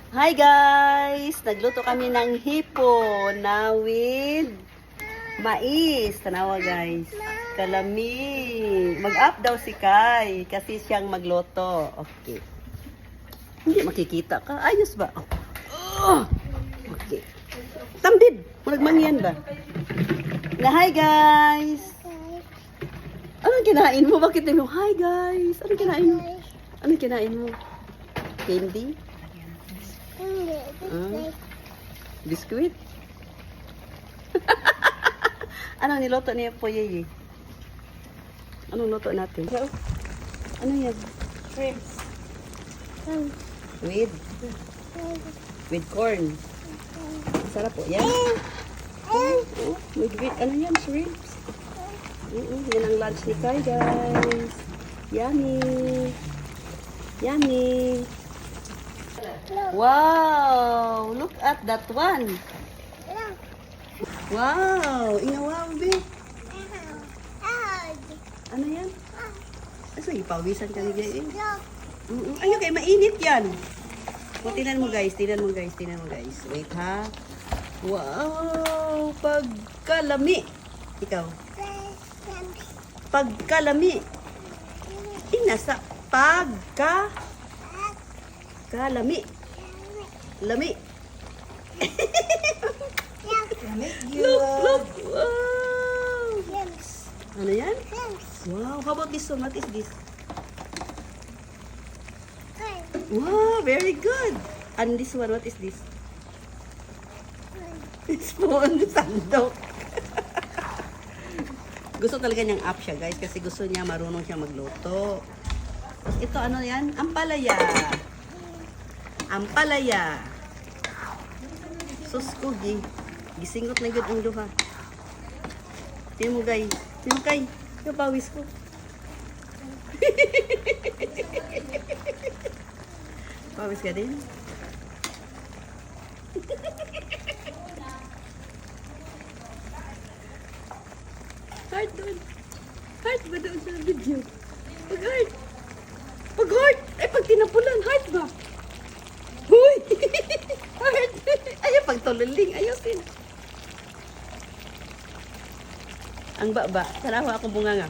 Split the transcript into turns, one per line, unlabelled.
Hi guys! Nagluto kami ng hipo na with mais. Tanawa guys. Kalami. Mag-up daw si Kai kasi siyang magluto. Okay. Hindi makikita ka. Ayos ba? Oh. Okay. Tambid. Mangyan ba? Na hi guys! Anong kinain mo? Bakit mo? Hi guys! Anong kinain mo? Anong kinain mo? Candy? Biskuit? Anong niloto niya po Yeye? Anong luto natin? Ano yan?
Shrimps.
With corn. Sarap po. Yan. With ano yan? Shrimps. Yan ang lunch ni Kai guys. Yummy. Yummy. Wow! Look at that one. Wow! Wow, be. Ano yan? Asa ipawisan ka ni Jay? Ayun kay mainit yan. O, tingnan mo guys, tingnan mo guys, tingnan mo guys. Wait ha. Wow! Pagkalami. Ikaw. Pagkalami. Nasa pagkalami. Lami. Look. Wow. Ano yan? Wow. How about this one? What is this? Wow. Very good. And this one, what is this? Spoon. Sandok. Gusto talaga niyang up siya, guys. Kasi gusto niya marunong siya magluto. Ito, ano yan? Ampalaya. Ampalaya. Sus ko, gisingot na yun ang duha. Tingnan mo, guys. Tingnan mo, kay. Kapawis ko. Pawis ka din? Heart doon. Heart ba doon sa video? Pag heart. Pag heart. Ay, pag tinapulan, heart ba? Huy! Heart. Ayaw, pag tululing. Ayusin. Ang baba. Tarawa akong bunga nga.